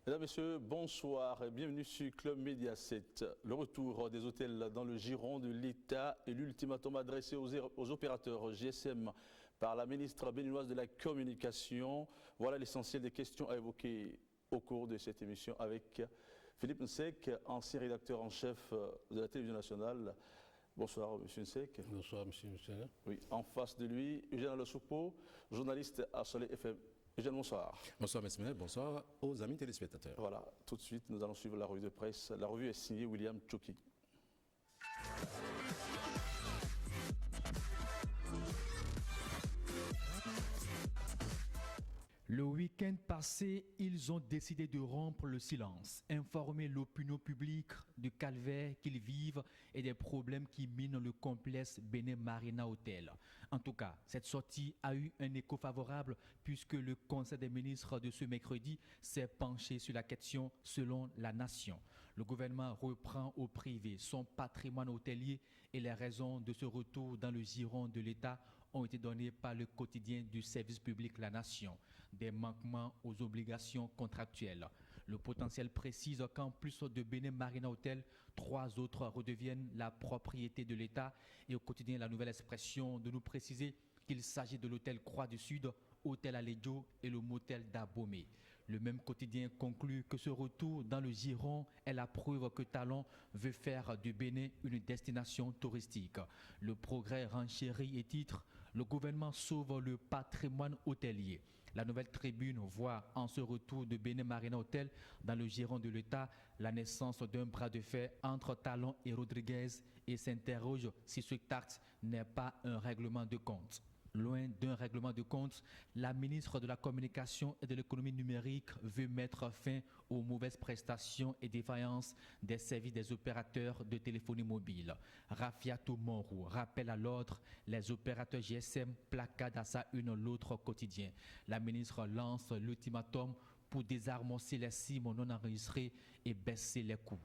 Mesdames, Messieurs, bonsoir et bienvenue sur Club Média 7. Le retour des hôtels dans le giron de l'État et l'ultimatum adressé aux opérateurs GSM par la ministre béninoise de la Communication. Voilà l'essentiel des questions à évoquer au cours de cette émission avec Philippe Nsek, ancien rédacteur en chef de la télévision nationale. Bonsoir, M. Nsek. Bonsoir, M. Nsek. Oui, en face de lui, Eugène Alosoupo, journaliste à Soleil FM. Eugène, bonsoir. Bonsoir, M. Menet. Bonsoir aux amis téléspectateurs. Voilà, tout de suite, nous allons suivre la revue de presse. La revue est signée William Tchoki. Le week-end passé, ils ont décidé de rompre le silence, informer l'opinion publique du calvaire qu'ils vivent et des problèmes qui minent le complexe Bénin Marina Hotel. En tout cas, cette sortie a eu un écho favorable puisque le Conseil des ministres de ce mercredi s'est penché sur la question selon la nation. Le gouvernement reprend au privé son patrimoine hôtelier et les raisons de ce retour dans le giron de l'État ont été données par le quotidien du service public La Nation, des manquements aux obligations contractuelles. Le potentiel précise qu'en plus de Bénin Marina Hotel, 3 autres redeviennent la propriété de l'État et au quotidien La Nouvelle Expression de nous préciser qu'il s'agit de l'hôtel Croix du Sud, Hôtel Alédio et le motel d'Abomey. Le même quotidien conclut que ce retour dans le giron est la preuve que Talon veut faire du Bénin une destination touristique. Le Progrès renchérit et titre « Le gouvernement sauve le patrimoine hôtelier ». La Nouvelle Tribune voit en ce retour de Bénin Marina Hotel dans le giron de l'État la naissance d'un bras de fer entre Talon et Rodriguez et s'interroge si ce acte n'est pas un règlement de compte. Loin d'un règlement de compte, la ministre de la Communication et de l'économie numérique veut mettre fin aux mauvaises prestations et défaillances des services des opérateurs de téléphonie mobile. Rafiatou Monroe rappelle à l'ordre les opérateurs GSM placardent à sa une l'autre quotidien. La ministre lance l'ultimatum pour désarmer les SIM non enregistrés et baisser les coûts.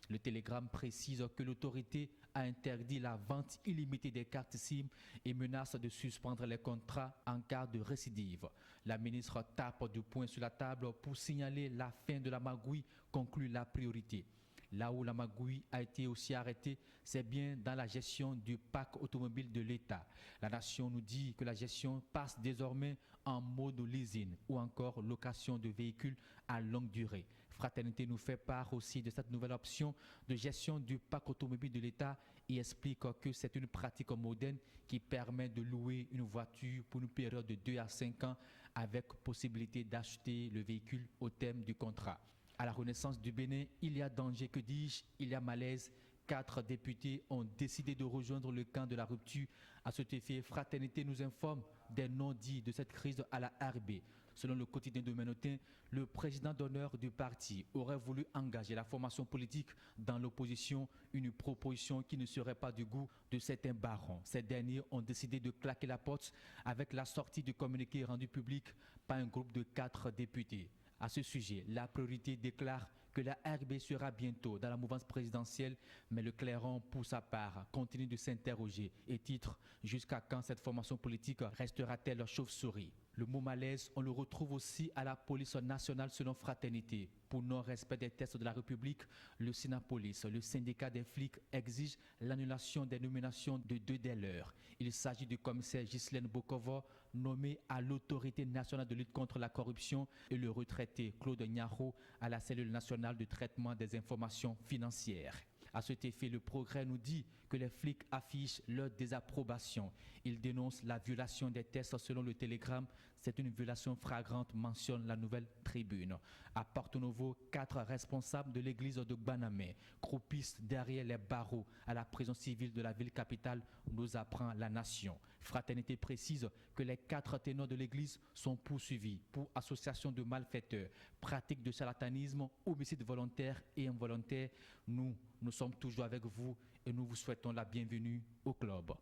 Le télégramme précise que l'autorité a interdit la vente illimitée des cartes SIM et menace de suspendre les contrats en cas de récidive. La ministre tape du poing sur la table pour signaler la fin de la magouille, conclut la priorité. Là où la magouille a été aussi arrêtée, c'est bien dans la gestion du parc automobile de l'État. La Nation nous dit que la gestion passe désormais en mode leasing ou encore location de véhicules à longue durée. Fraternité nous fait part aussi de cette nouvelle option de gestion du parc automobile de l'État et explique que c'est une pratique moderne qui permet de louer une voiture pour une période de 2 à 5 ans avec possibilité d'acheter le véhicule au terme du contrat. À la Renaissance du Bénin, il y a danger, que dis-je, il y a malaise. 4 députés ont décidé de rejoindre le camp de la rupture. À cet effet, Fraternité nous informe des non-dits de cette crise à la RB. Selon le quotidien de Ménotin, le président d'honneur du parti aurait voulu engager la formation politique dans l'opposition, une proposition qui ne serait pas du goût de certains barons. Ces derniers ont décidé de claquer la porte avec la sortie du communiqué rendu public par un groupe de 4 députés. À ce sujet, la priorité déclare que la RB sera bientôt dans la mouvance présidentielle, mais le Clairon, pour sa part, continue de s'interroger et titre « Jusqu'à quand cette formation politique restera-t-elle chauve-souris ?» Le mot malaise, on le retrouve aussi à la police nationale selon Fraternité. Pour non-respect des tests de la République, le Sénapolice, le syndicat des flics, exige l'annulation des nominations de 2 des leurs. Il s'agit du commissaire Ghislaine Bokovo, nommé à l'autorité nationale de lutte contre la corruption, et le retraité Claude Nyaro à la cellule nationale de traitement des informations financières. À cet effet, le Progrès nous dit que les flics affichent leur désapprobation. Ils dénoncent la violation des tests selon le télégramme. C'est une violation flagrante, mentionne la Nouvelle Tribune. À Porto Novo, 4 responsables de l'église de Gbanamé croupissent derrière les barreaux à la prison civile de la ville capitale, nous apprend la Nation. Fraternité précise que les 4 ténors de l'église sont poursuivis pour association de malfaiteurs, pratique de charlatanisme, homicide volontaire et involontaire. Nous sommes toujours avec vous et nous vous souhaitons la bienvenue au club.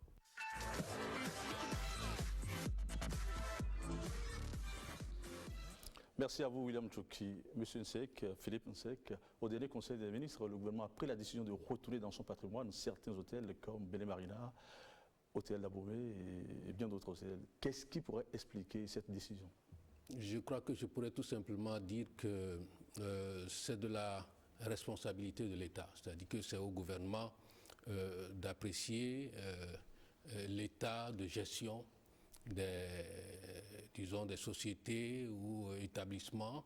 Merci à vous, William Tchoki. Monsieur Nsek, Philippe Nsek, au dernier Conseil des ministres, le gouvernement a pris la décision de retourner dans son patrimoine certains hôtels comme Bénin Marina, Hôtel d'Abomey et bien d'autres hôtels. Qu'est-ce qui pourrait expliquer cette décision? Je crois que je pourrais tout simplement dire que c'est de la responsabilité de l'État, c'est-à-dire que c'est au gouvernement d'apprécier l'état de gestion des sociétés ou établissements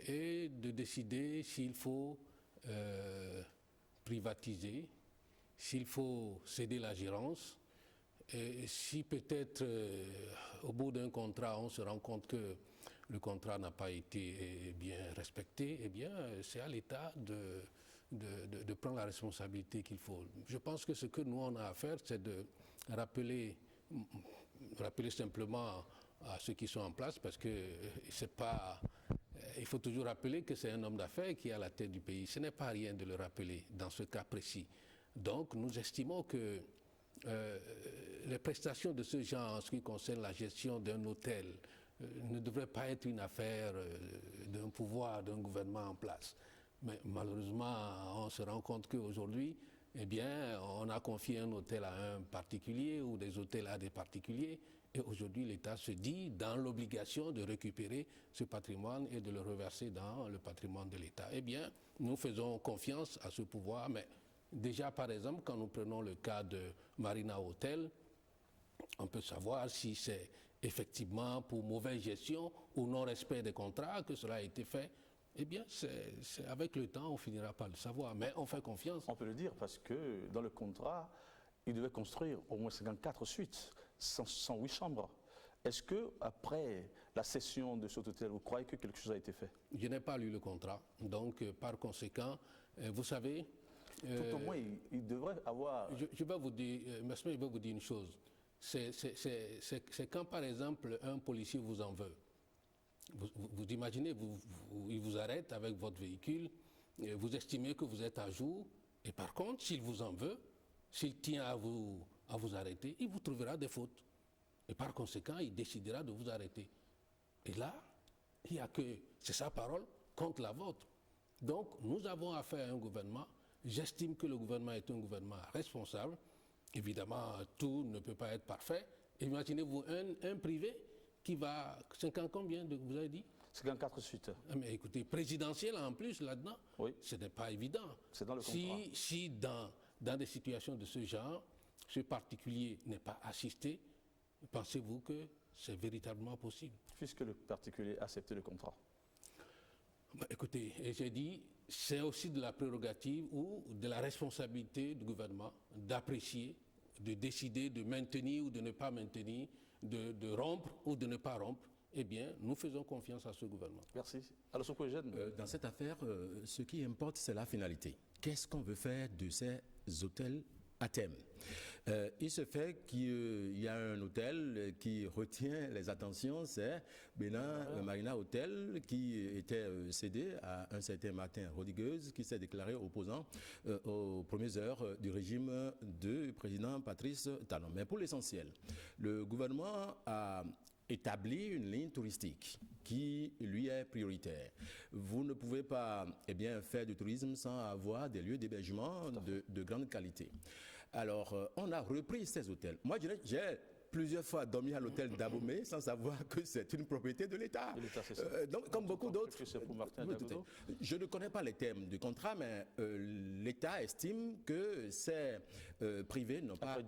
et de décider s'il faut privatiser, s'il faut céder la gérance, et si peut-être au bout d'un contrat on se rend compte que le contrat n'a pas été bien respecté, eh bien c'est à l'État de prendre la responsabilité qu'il faut. Je pense que ce que nous on a à faire, c'est de rappeler simplement à ceux qui sont en place, parce que c'est pas. Il faut toujours rappeler que c'est un homme d'affaires qui est à la tête du pays. Ce n'est pas rien de le rappeler dans ce cas précis. Donc nous estimons que les prestations de ce genre en ce qui concerne la gestion d'un hôtel ne devraient pas être une affaire d'un pouvoir, d'un gouvernement en place. Mais malheureusement, on se rend compte qu'aujourd'hui, eh bien, on a confié un hôtel à un particulier ou des hôtels à des particuliers. Et aujourd'hui, l'État se dit dans l'obligation de récupérer ce patrimoine et de le reverser dans le patrimoine de l'État. Eh bien, nous faisons confiance à ce pouvoir, mais déjà, par exemple, quand nous prenons le cas de Marina Hotel, on peut savoir si c'est effectivement pour mauvaise gestion ou non-respect des contrats que cela a été fait. Eh bien, c'est avec le temps, on finira par le savoir, mais on fait confiance. On peut le dire parce que dans le contrat, il devait construire au moins 54 suites, 108 chambres. Est-ce qu'après la cession de cet hôtel, vous croyez que quelque chose a été fait? Je n'ai pas lu le contrat, donc par conséquent, vous savez... Tout au moins, il devrait avoir... Je vais vous dire, je vais vous dire une chose. C'est quand, par exemple, un policier vous en veut. Vous imaginez, il vous arrête avec votre véhicule, vous estimez que vous êtes à jour, et par contre, s'il vous en veut, s'il tient à vous arrêter, il vous trouvera des fautes. Et par conséquent, il décidera de vous arrêter. Et là, il n'y a que, c'est sa parole contre la vôtre. Donc, nous avons affaire à un gouvernement. J'estime que le gouvernement est un gouvernement responsable. Évidemment, tout ne peut pas être parfait. Imaginez-vous un privé qui va... 50 combien, vous avez dit? 54 suites. Mais écoutez, présidentiel en plus là-dedans, oui. Ce n'est pas évident. C'est dans le contrat. Si dans des situations de ce genre, ce particulier n'est pas assisté, pensez-vous que c'est véritablement possible? Puisque le particulier a accepté le contrat. Écoutez, j'ai dit, c'est aussi de la prérogative ou de la responsabilité du gouvernement d'apprécier, de décider de maintenir ou de ne pas maintenir, de rompre ou de ne pas rompre. Eh bien, nous faisons confiance à ce gouvernement. Merci. Alors, ce que j'aime... Dans cette affaire, ce qui importe, c'est la finalité. Qu'est-ce qu'on veut faire de ces hôtels à thème? Il se fait qu'il y a un hôtel qui retient les attentions, c'est Marina Hotel, qui était cédé à un certain Martin Rodriguez, qui s'est déclaré opposant aux premières heures du régime du président Patrice Talon. Mais pour l'essentiel, le gouvernement a établi une ligne touristique qui lui est prioritaire. Vous ne pouvez pas faire du tourisme sans avoir des lieux d'hébergement de grande qualité. Alors, on a repris ces hôtels. Moi, j'ai plusieurs fois dormi à l'hôtel d'Abomey sans savoir que c'est une propriété de l'État. Donc, comme beaucoup d'autres, je ne connais pas les termes du contrat, mais l'État estime que ces privés n'ont pas,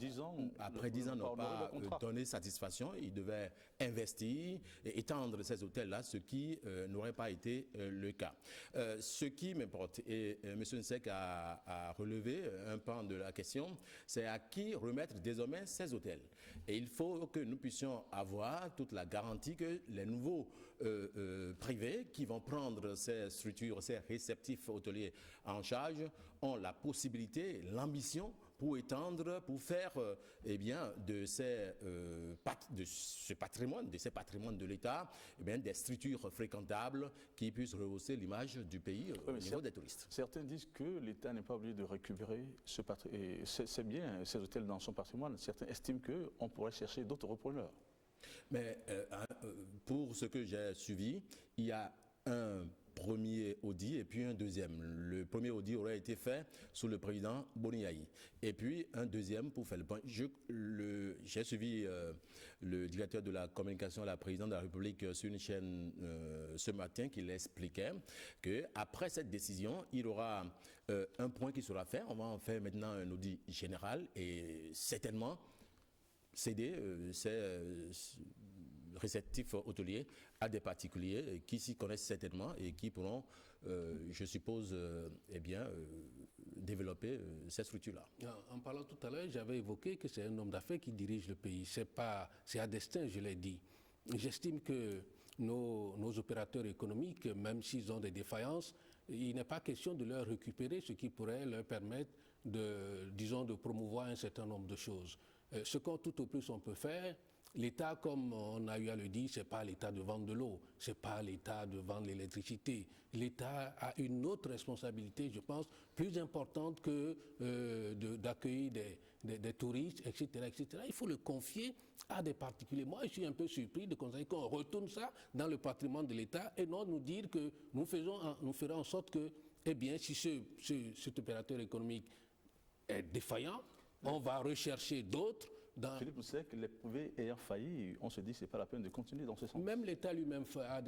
après 10 ans, n'ont pas donné satisfaction. Ils devaient investir et étendre ces hôtels-là, ce qui n'aurait pas été le cas. Ce qui m'importe, et M. Nsek a relevé un pan de la question, c'est à qui remettre désormais ces hôtels. Et il faut que nous puissions avoir toute la garantie que les nouveaux privés qui vont prendre ces structures, ces réceptifs hôteliers en charge, ont la possibilité, l'ambition pour étendre, pour faire de ce patrimoine, de ces patrimoines de l'État, des structures fréquentables qui puissent rehausser l'image du pays au niveau des touristes. Certains disent que l'État n'est pas obligé de récupérer ce patrimoine. C'est bien ces hôtels dans son patrimoine. Certains estiment qu'on pourrait chercher d'autres repreneurs. Mais pour ce que j'ai suivi, il y a un premier audit et puis un deuxième. Le premier audit aurait été fait sous le président Boniaï. Et puis un deuxième pour faire le point. j'ai suivi le directeur de la communication, la présidente de la République, sur une chaîne ce matin, qui l'expliquait qu'après cette décision, il y aura un point qui sera fait. On va en faire maintenant un audit général et certainement céder ces réceptifs hôteliers à des particuliers qui s'y connaissent certainement et qui pourront, je suppose, développer cette structure-là. En parlant tout à l'heure, j'avais évoqué que c'est un homme d'affaires qui dirige le pays. C'est à destin, je l'ai dit. J'estime que nos opérateurs économiques, même s'ils ont des défaillances, il n'est pas question de leur récupérer ce qui pourrait leur permettre de promouvoir un certain nombre de choses. Ce qu'on tout au plus on peut faire, l'État, comme on a eu à le dire, ce n'est pas l'État de vendre de l'eau, ce n'est pas l'État de vendre l'électricité. L'État a une autre responsabilité, je pense, plus importante que d'accueillir des touristes, etc., etc. Il faut le confier à des particuliers. Moi, je suis un peu surpris de constater qu'on retourne ça dans le patrimoine de l'État et non nous dire que nous ferons en sorte que, eh bien, si cet opérateur économique est défaillant, on va rechercher d'autres. Philippe, vous savez que les privés ayant failli, on se dit que ce n'est pas la peine de continuer dans ce sens. Même l'État lui-même a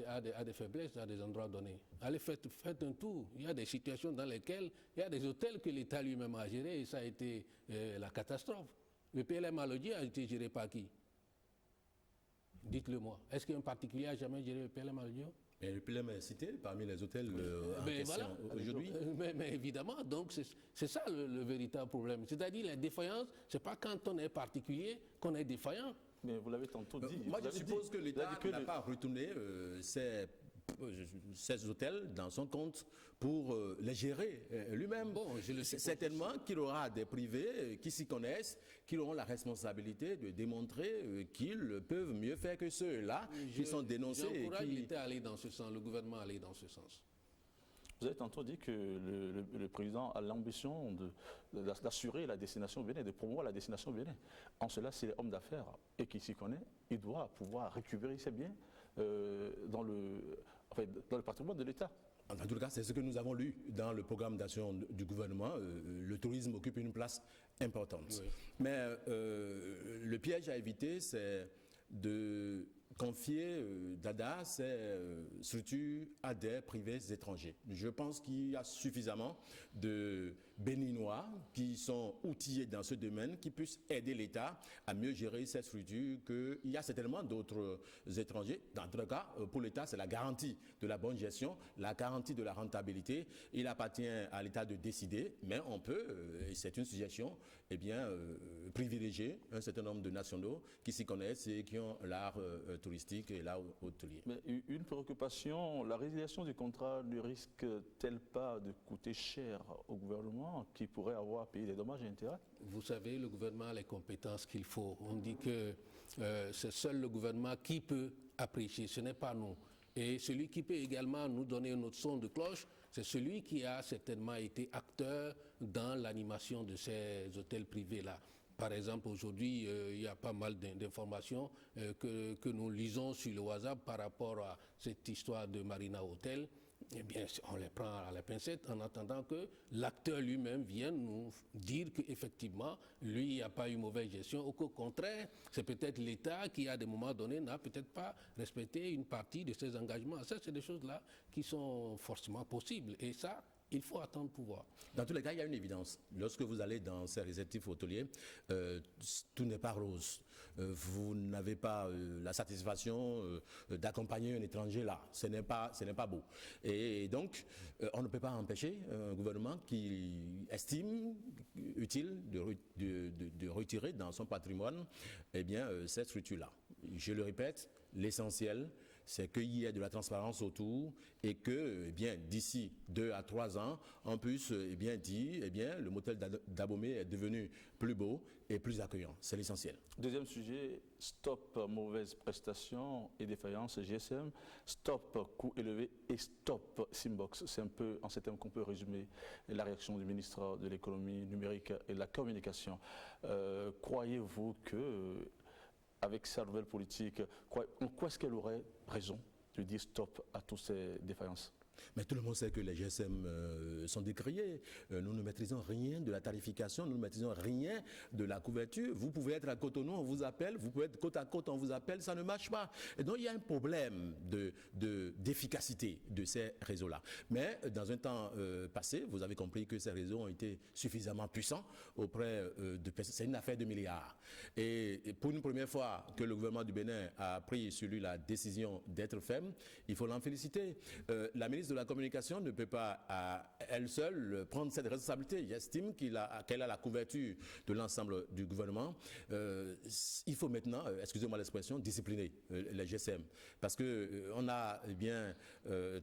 des faiblesses à des endroits donnés. Allez, faites un tour. Il y a des situations dans lesquelles il y a des hôtels que l'État lui-même a gérés et ça a été la catastrophe. Le PLM Alodi a été géré par qui? Dites-le moi. Est-ce qu'un particulier a jamais géré le PLM Alodi? Mais le PLM est cité parmi les hôtels en question aujourd'hui. Mais évidemment, donc c'est ça le véritable problème. C'est-à-dire les défaillances, ce n'est pas quand on est particulier qu'on est défaillant. Mais vous l'avez tantôt dit. Moi, je suppose que l'État n'a pas retourné ces hôtels dans son compte pour les gérer lui-même. Bon, certainement qu'il aura des privés qui s'y connaissent, qui auront la responsabilité de démontrer qu'ils peuvent mieux faire que ceux-là qui sont dénoncés. J'encourage l'État à aller dans ce sens, le gouvernement à aller dans ce sens. Vous avez tantôt dit que le président a l'ambition d'assurer la destination Bénin, de promouvoir la destination Bénin. En cela, s'il est homme d'affaires et qu'il s'y connaît, il doit pouvoir récupérer ses biens dans le patrimoine de l'État. En tout cas, c'est ce que nous avons lu dans le programme d'action du gouvernement. Le tourisme occupe une place importante. Oui. Mais le piège à éviter, c'est de confier Dada, ces structures à des privés étrangers. Je pense qu'il y a suffisamment de Béninois qui sont outillés dans ce domaine, qui puissent aider l'État à mieux gérer ces structures, qu'il y a certainement d'autres étrangers. Dans tout cas, pour l'État, c'est la garantie de la bonne gestion, la garantie de la rentabilité. Il appartient à l'État de décider, mais on peut, et c'est une suggestion, privilégier un certain nombre de nationaux qui s'y connaissent et qui ont l'art touristique et l'art hôtelier. Mais une préoccupation, la résiliation du contrat ne risque-t-elle pas de coûter cher au gouvernement qui pourrait avoir payé des dommages et intérêts? Vous savez, le gouvernement a les compétences qu'il faut. On dit que c'est seul le gouvernement qui peut apprécier, ce n'est pas nous. Et celui qui peut également nous donner notre son de cloche, c'est celui qui a certainement été acteur dans l'animation de ces hôtels privés-là. Par exemple, aujourd'hui, il y a pas mal d'informations que nous lisons sur le WhatsApp par rapport à cette histoire de Marina Hotel. Eh bien, on les prend à la pincette en attendant que l'acteur lui-même vienne nous dire qu'effectivement, lui, il n'y a pas eu mauvaise gestion. Au contraire, c'est peut-être l'État qui, à des moments donnés, n'a peut-être pas respecté une partie de ses engagements. Ça, c'est des choses-là qui sont forcément possibles. Et ça, il faut attendre pouvoir. Dans tous les cas, il y a une évidence. Lorsque vous allez dans ces réceptifs hôteliers, tout n'est pas rose. Vous n'avez pas la satisfaction d'accompagner un étranger là. Ce n'est pas beau. Et donc, on ne peut pas empêcher un gouvernement qui estime utile de retirer dans son patrimoine cette structure-là. Je le répète, l'essentiel, c'est qu'il y ait de la transparence autour et que, d'ici 2 à 3 ans, on puisse dire, le motel d'Abomey est devenu plus beau et plus accueillant. C'est l'essentiel. Deuxième sujet, stop mauvaise prestation et défaillance GSM, stop coût élevé et stop Simbox. C'est un peu en ces termes qu'on peut résumer la réaction du ministre de l'économie numérique et de la communication. Croyez-vous que avec sa nouvelle politique, en quoi est-ce qu'elle aurait raison de dire stop à toutes ces défaillances? Mais tout le monde sait que les GSM sont décriés. Nous ne maîtrisons rien de la tarification, nous ne maîtrisons rien de la couverture. Vous pouvez être à Cotonou, on vous appelle, vous pouvez être côte à côte, on vous appelle, ça ne marche pas. Et donc il y a un problème d'efficacité de ces réseaux-là. Mais dans un temps passé, vous avez compris que ces réseaux ont été suffisamment puissants auprès de personnes. C'est une affaire de milliards. Et pour une première fois que le gouvernement du Bénin a pris sur lui la décision d'être ferme, il faut l'en féliciter. La ministre de la Communication ne peut pas à elle seule prendre cette responsabilité. J'estime qu'elle a la couverture de l'ensemble du gouvernement. Il faut maintenant, excusez-moi l'expression, discipliner les GSM. Parce qu'on a bien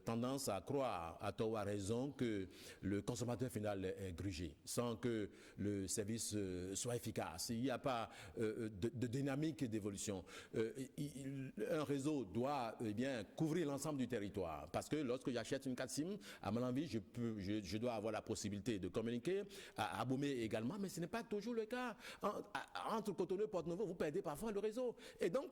tendance à croire, à tort ou à raison, que le consommateur final est grugé, sans que le service soit efficace. Il n'y a pas de dynamique d'évolution. Un réseau doit bien couvrir l'ensemble du territoire. Parce que lorsque j'achète une 4 SIM, à mon avis, je dois avoir la possibilité de communiquer, à Abomey également, mais ce n'est pas toujours le cas. Entre Cotonou et Porte-Novo, vous perdez parfois le réseau. Et donc,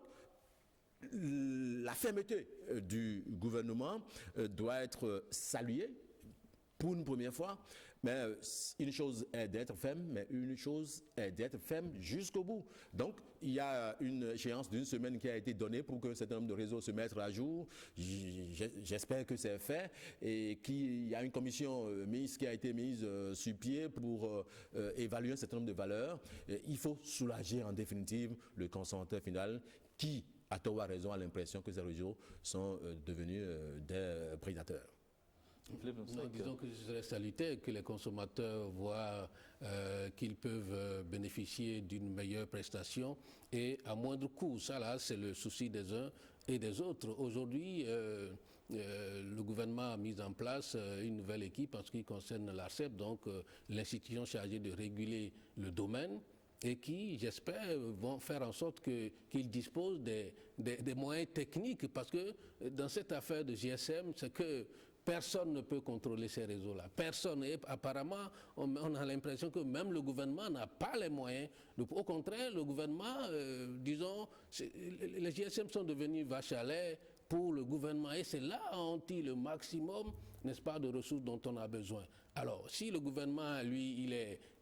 la fermeté du gouvernement doit être saluée pour une première fois. Mais une chose est d'être ferme, mais une chose est d'être ferme jusqu'au bout. Donc, il y a une échéance d'une semaine qui a été donnée pour qu'un certain nombre de réseaux se mettent à jour. J'espère que c'est fait et qu'il y a une commission qui a été mise sur pied pour évaluer un certain nombre de valeurs. Il faut soulager en définitive le consommateur final qui, à tort ou à raison, a l'impression que ces réseaux sont devenus des prédateurs. Non, disons que ce serait salutaire que les consommateurs voient qu'ils peuvent bénéficier d'une meilleure prestation et à moindre coût. Ça, là, c'est le souci des uns et des autres. Aujourd'hui, le gouvernement a mis en place une nouvelle équipe en ce qui concerne l'ARCEP, donc l'institution chargée de réguler le domaine, et qui, j'espère, vont faire en sorte qu'ils disposent des moyens techniques, parce que dans cette affaire de GSM, c'est que personne ne peut contrôler ces réseaux-là. Personne. Et apparemment, on a l'impression que même le gouvernement n'a pas les moyens. Au contraire, le gouvernement, disons, les GSM sont devenus vaches à lait pour le gouvernement. Et c'est là on tire le maximum, n'est-ce pas, de ressources dont on a besoin. Alors, si le gouvernement, lui,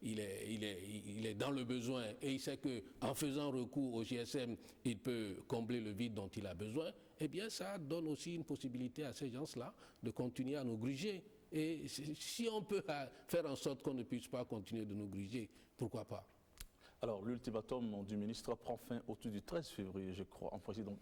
il est dans le besoin et il sait qu'en faisant recours au GSM, il peut combler le vide dont il a besoin, eh bien, ça donne aussi une possibilité à ces gens-là de continuer à nous gruger. Et si on peut faire en sorte qu'on ne puisse pas continuer de nous gruger, pourquoi pas? Alors, l'ultimatum du ministre prend fin autour du 13 février, je crois. En principe, donc,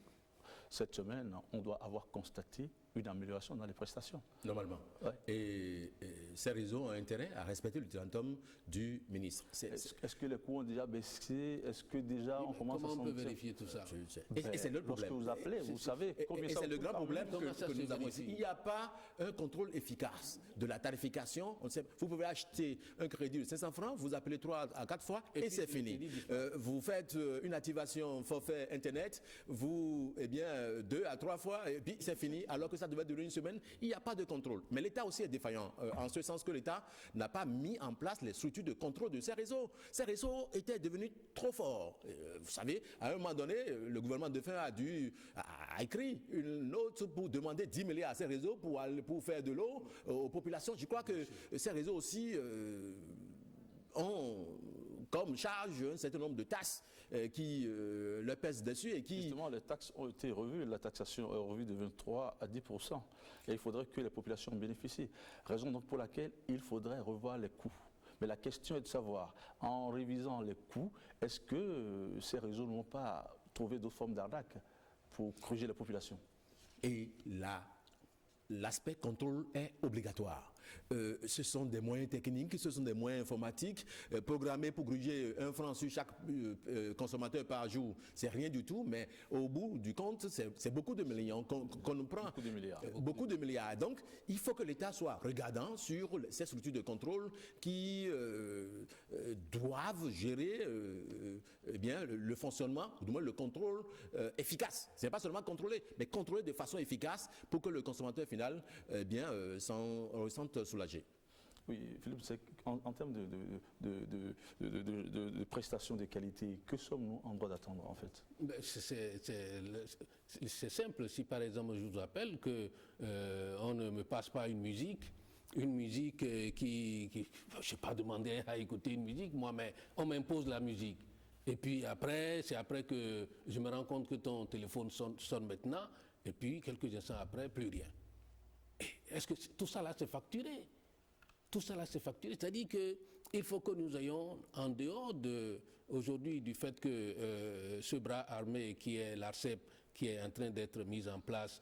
cette semaine, on doit avoir constaté une amélioration dans les prestations. Normalement. Ouais. Et ces réseaux ont intérêt à respecter l'ultimatum du ministre. Est-ce que les coûts ont déjà baissé? Est-ce que déjà on commence à sentir? Comment on peut vérifier tout ça? Et c'est le problème. Lorsque vous appelez, vous savez combien ça coûte. Et c'est le grand problème que nous avons ici. Il n'y a pas un contrôle efficace de la tarification. Vous pouvez acheter un crédit de 500 francs, vous appelez 3 à 4 fois et c'est fini. Vous faites une activation forfait Internet, eh bien, 2 à 3 fois et puis c'est fini, alors que ça devait durer une semaine. Il n'y a pas de contrôle. Mais l'État aussi est défaillant, en ce sens que l'État n'a pas mis en place les structures de contrôle de ces réseaux. Ces réseaux étaient devenus trop forts. Vous savez, à un moment donné, le gouvernement de fin a écrit une note pour demander 10 milliards à ces réseaux pour faire de l'eau aux populations. Je crois que ces réseaux aussi ont comme charge un certain nombre de taxes qui le pèsent dessus et qui... Justement, les taxes ont été revues, la taxation est revue de 23 à 10%. Et il faudrait que les populations en bénéficient. Raison donc pour laquelle il faudrait revoir les coûts. Mais la question est de savoir, en révisant les coûts, est-ce que ces réseaux n'ont pas trouvé d'autres formes d'arnaque pour gruger la population? Et l'aspect contrôle est obligatoire. Ce sont des moyens techniques, ce sont des moyens informatiques. Programmés pour gruger 1 franc sur chaque consommateur par jour, c'est rien du tout, mais au bout du compte, c'est beaucoup de millions qu'on nous prend. Beaucoup de milliards. Beaucoup de milliards. Donc, il faut que l'État soit regardant sur ces structures de contrôle qui doivent gérer eh bien, le fonctionnement, ou du moins le contrôle efficace. Ce n'est pas seulement contrôler, mais contrôler de façon efficace pour que le consommateur final s'en ressente soulagé. Oui, Philippe, en termes de prestations de qualité, que sommes-nous en droit d'attendre en fait? Ben, c'est simple. Si par exemple je vous rappelle que on ne me passe pas une musique qui je n'ai pas demandé à écouter une musique, moi, mais on m'impose la musique. Et puis après, c'est après que je me rends compte que ton téléphone sonne maintenant, et puis quelques instants après, plus rien. Est-ce que tout ça là c'est facturé? Tout ça là c'est facturé, c'est-à-dire qu'il faut que nous ayons, en dehors aujourd'hui du fait que ce bras armé qui est l'ARCEP, qui est en train d'être mis en place,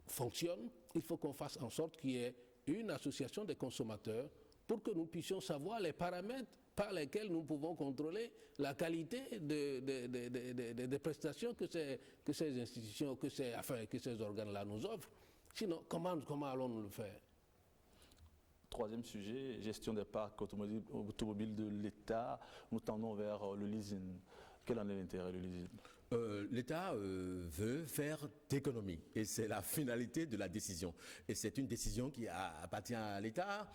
fonctionne, il faut qu'on fasse en sorte qu'il y ait une association des consommateurs pour que nous puissions savoir les paramètres par lesquels nous pouvons contrôler la qualité des prestations que ces institutions, que ces organes-là nous offrent. Sinon, comment allons-nous le faire? Troisième sujet, gestion des parcs automobiles de l'État. Nous tendons vers le leasing. Quel en est l'intérêt du leasing? L'État veut faire d'économie et c'est la finalité de la décision. Et c'est une décision qui appartient à l'État.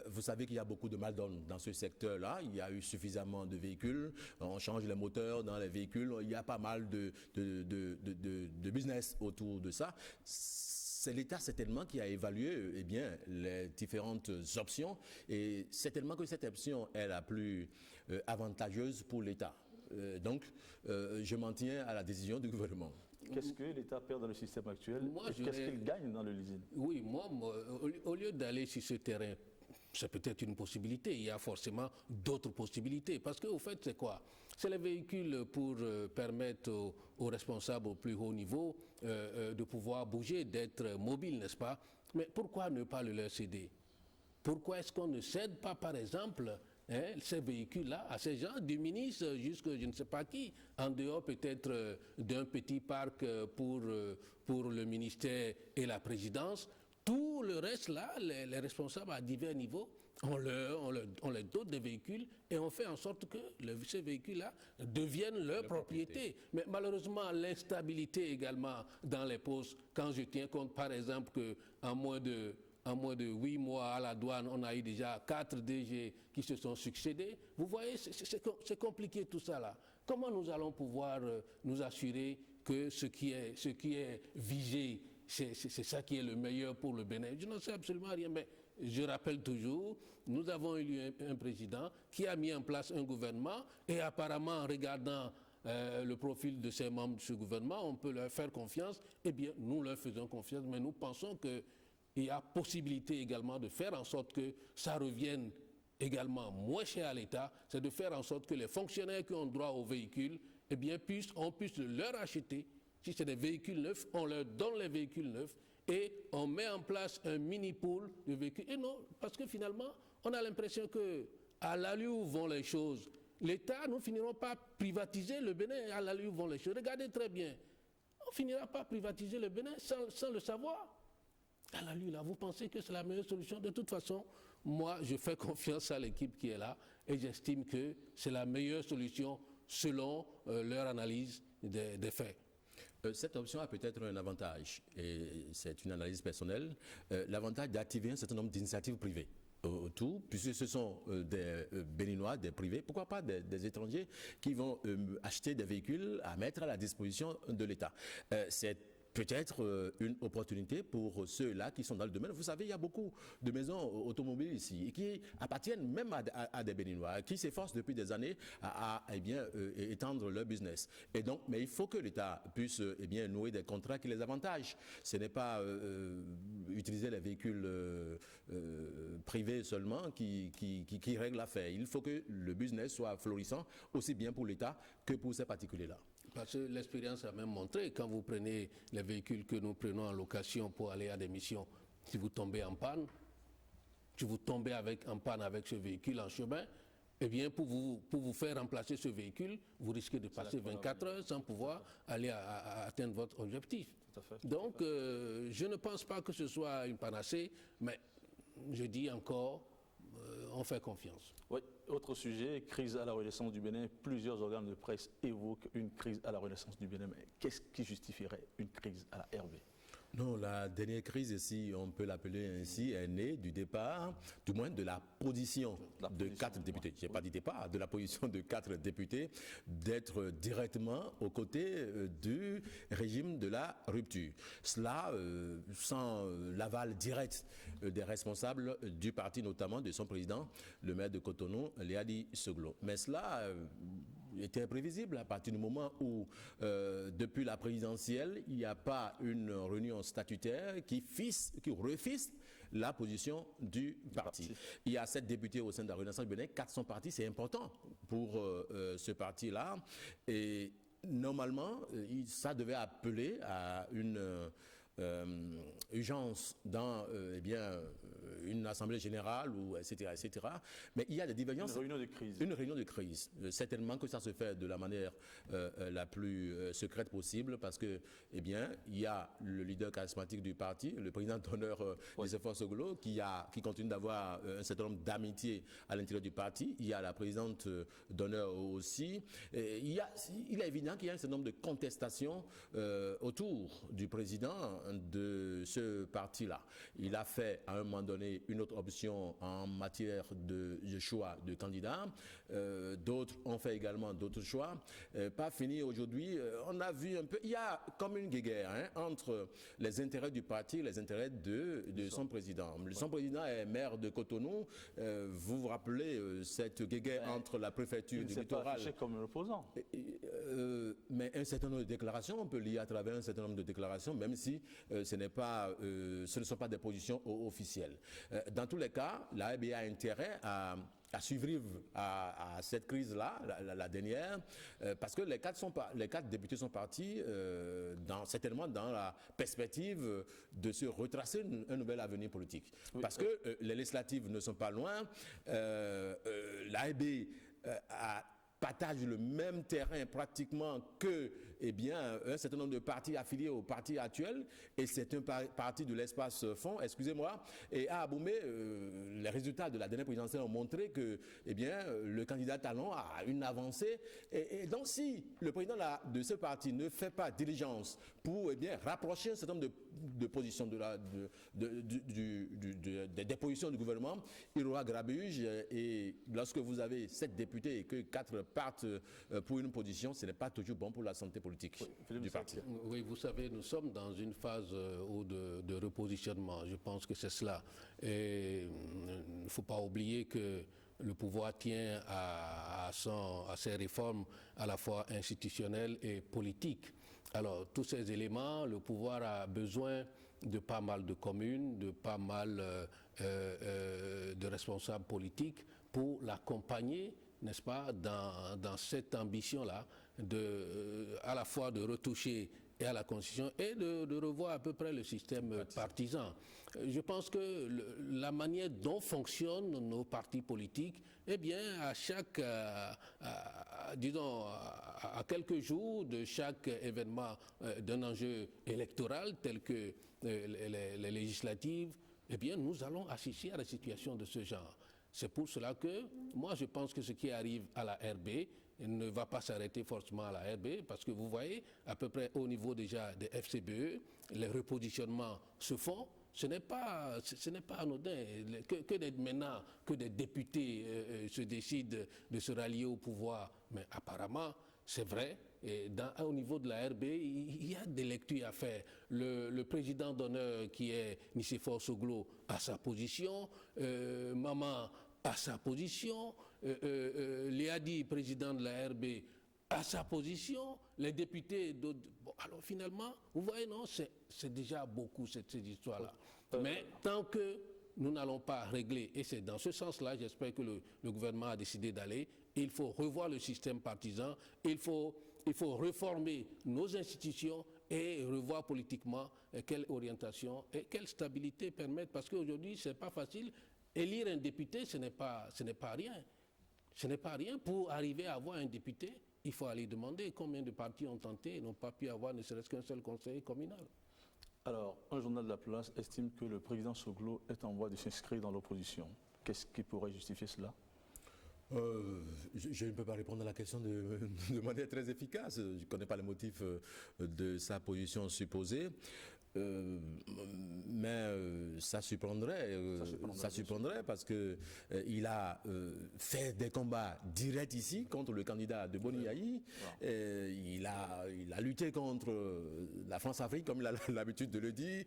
Vous savez qu'il y a beaucoup de mal-donne dans ce secteur-là. Il y a eu suffisamment de véhicules. On change les moteurs dans les véhicules. Il y a pas mal de business autour de ça. C'est l'État certainement qui a évalué les différentes options et certainement que cette option est la plus avantageuse pour l'État. Donc, je m'en tiens à la décision du gouvernement. Qu'est-ce que l'État perd dans le système actuel et qu'est-ce qu'il gagne dans le leasing? Oui, moi, au lieu d'aller sur ce terrain, c'est peut-être une possibilité, il y a forcément d'autres possibilités. Parce qu'au fait, c'est quoi? C'est les véhicules pour permettre aux responsables au plus haut niveau de pouvoir bouger, d'être mobiles, n'est-ce pas? Mais pourquoi ne pas le leur céder? Pourquoi est-ce qu'on ne cède pas, par exemple, ces véhicules-là à ces gens, du ministre jusqu'à je ne sais pas qui, en dehors peut-être d'un petit parc pour le ministère et la présidence? Tout le reste là, les responsables à divers niveaux, on leur dote des véhicules et on fait en sorte que ces véhicules-là deviennent leur propriété. Mais malheureusement, l'instabilité également dans les postes, quand je tiens compte par exemple qu'en moins de 8 mois à la douane, on a eu déjà 4 DG qui se sont succédés. Vous voyez, c'est compliqué tout ça là. Comment nous allons pouvoir nous assurer que ce qui est visé, c'est ça qui est le meilleur pour le Bénin? Je n'en sais absolument rien, mais je rappelle toujours, nous avons élu un président qui a mis en place un gouvernement et apparemment en regardant le profil de ces membres de ce gouvernement, on peut leur faire confiance. Eh bien, nous leur faisons confiance, mais nous pensons qu'il y a possibilité également de faire en sorte que ça revienne également moins cher à l'État, c'est de faire en sorte que les fonctionnaires qui ont droit aux véhicules, eh bien, on puisse leur acheter. Si c'est des véhicules neufs, on leur donne les véhicules neufs et on met en place un mini-pool de véhicules. Et non, parce que finalement, on a l'impression qu'à l'allure où vont les choses, l'État, nous finirons par privatiser le Bénin à l'allure où vont les choses. Regardez très bien, on finira par privatiser le Bénin sans le savoir. À l'allure là, vous pensez que c'est la meilleure solution? De toute façon, moi, je fais confiance à l'équipe qui est là et j'estime que c'est la meilleure solution selon leur analyse des faits. Cette option a peut-être un avantage, et c'est une analyse personnelle, l'avantage d'activer un certain nombre d'initiatives privées autour, puisque ce sont des Béninois, des privés, pourquoi pas des étrangers qui vont acheter des véhicules à mettre à la disposition de l'État. C'est peut-être une opportunité pour ceux-là qui sont dans le domaine. Vous savez, il y a beaucoup de maisons automobiles ici et qui appartiennent même à des Béninois, qui s'efforcent depuis des années à étendre leur business. Et donc, mais il faut que l'État puisse nouer des contrats qui les avantagent. Ce n'est pas utiliser les véhicules privés seulement qui règle l'affaire. Il faut que le business soit florissant, aussi bien pour l'État que pour ces particuliers-là. Parce que l'expérience a même montré, quand vous prenez les véhicules que nous prenons en location pour aller à des missions, si vous tombez en panne, si vous tombez en panne avec ce véhicule en chemin, eh bien, pour vous faire remplacer ce véhicule, vous risquez de passer 24 heures sans pouvoir aller atteindre votre objectif. Tout à fait. Donc, je ne pense pas que ce soit une panacée, mais je dis encore, on fait confiance. Oui, autre sujet, crise à la Renaissance du Bénin. Plusieurs organes de presse évoquent une crise à la Renaissance du Bénin. Mais qu'est-ce qui justifierait une crise à la RB? Non, la dernière crise, si on peut l'appeler ainsi, est née du départ, du moins de la position de 4 députés. Je n'ai pas dit départ, de la position de 4 députés d'être directement aux côtés du régime de la rupture. Cela sans l'aval direct des responsables du parti, notamment de son président, le maire de Cotonou, Léadi Soglo. Mais cela était imprévisible à partir du moment où, depuis la présidentielle, il n'y a pas une réunion statutaire qui refisse la position du parti. Il y a 7 députés au sein de la Renaissance Bénin, 400 partis, c'est important pour ce parti-là. Et normalement, ça devait appeler à une urgence dans une assemblée générale, ou etc., etc. Mais il y a des divergences. Une réunion de crise. Une réunion de crise. Certainement que ça se fait de la manière la plus secrète possible, parce que, il y a le leader charismatique du parti, le président d'honneur Youssoupha Soglo, qui continue d'avoir un certain nombre d'amitiés à l'intérieur du parti. Il y a la présidente d'honneur aussi. Et il est évident qu'il y a un certain nombre de contestations autour du président de ce parti-là. Il a fait à un moment donné une autre option en matière de choix de candidats. D'autres ont fait également d'autres choix. Pas fini aujourd'hui. On a vu un peu, il y a comme une guéguerre entre les intérêts du parti et les intérêts de son président. Son président est maire de Cotonou. Vous vous rappelez cette guéguerre entre la préfecture du littoral. Il comme l'opposant. Mais un certain nombre de déclarations, on peut lire à travers un certain nombre de déclarations, même si ce ne sont pas des positions officielles. Dans tous les cas, la RBA a intérêt à survivre à cette crise-là, la dernière, parce que les 4 députés sont partis certainement dans la perspective de se retracer un nouvel avenir politique. Oui, parce que les législatives ne sont pas loin, la RBA partage le même terrain pratiquement que un certain nombre de partis affiliés au parti actuel, et c'est un parti de l'espace fond, excusez-moi, et à Aboumé, les résultats de la dernière présidentielle ont montré que le candidat Talon a une avancée, et donc si le président de ce parti ne fait pas diligence pour rapprocher un certain nombre de positions des positions du gouvernement, il aura grabuge, et lorsque vous avez 7 députés et que 4 partent pour une position, ce n'est pas toujours bon pour la santé politique du parti. Oui, vous savez, nous sommes dans une phase de repositionnement. Je pense que c'est cela. Et il ne faut pas oublier que le pouvoir tient à ses réformes à la fois institutionnelles et politiques. Alors, tous ces éléments, le pouvoir a besoin de pas mal de communes, de pas mal de responsables politiques pour l'accompagner, n'est-ce pas, dans cette ambition-là, à la fois de retoucher et à la Constitution et de revoir à peu près le système partisan. Je pense que la manière dont fonctionnent nos partis politiques, à chaque, disons, à quelques jours de chaque événement d'un enjeu électoral tel que les législatives, nous allons assister à la situation de ce genre. C'est pour cela que moi je pense que ce qui arrive à la RB ne va pas s'arrêter forcément à la RB, parce que vous voyez, à peu près au niveau déjà des FCBE, les repositionnements se font. Ce n'est pas anodin maintenant que des députés se décident de se rallier au pouvoir. Mais apparemment, c'est vrai, et au niveau de la RB, il y a des lectures à faire. Le président d'honneur qui est Youssoupha Soglo a sa position, Maman a sa position, Léadi, président de la RB, a sa position, les députés d'autres. Bon, alors finalement, vous voyez, non, c'est déjà beaucoup cette histoire-là. Mais tant que nous n'allons pas régler, et c'est dans ce sens-là, j'espère que le gouvernement a décidé d'aller, il faut revoir le système partisan, il faut réformer nos institutions et revoir politiquement quelle orientation et quelle stabilité permettre, parce qu'aujourd'hui, ce n'est pas facile. Élire un député, ce n'est pas rien. Ce n'est pas rien. Pour arriver à avoir un député, il faut aller demander combien de partis ont tenté et n'ont pas pu avoir ne serait-ce qu'un seul conseiller communal. Alors, un journal de la place estime que le président Soglo est en voie de s'inscrire dans l'opposition. Qu'est-ce qui pourrait justifier cela? Je ne peux pas répondre à la question de manière très efficace. Je ne connais pas les motifs de sa position supposée. Mais ça surprendrait parce que il a fait des combats directs ici contre le candidat de Boni Yayi. Il a lutté contre la France-Afrique, comme il a l'habitude de le dire.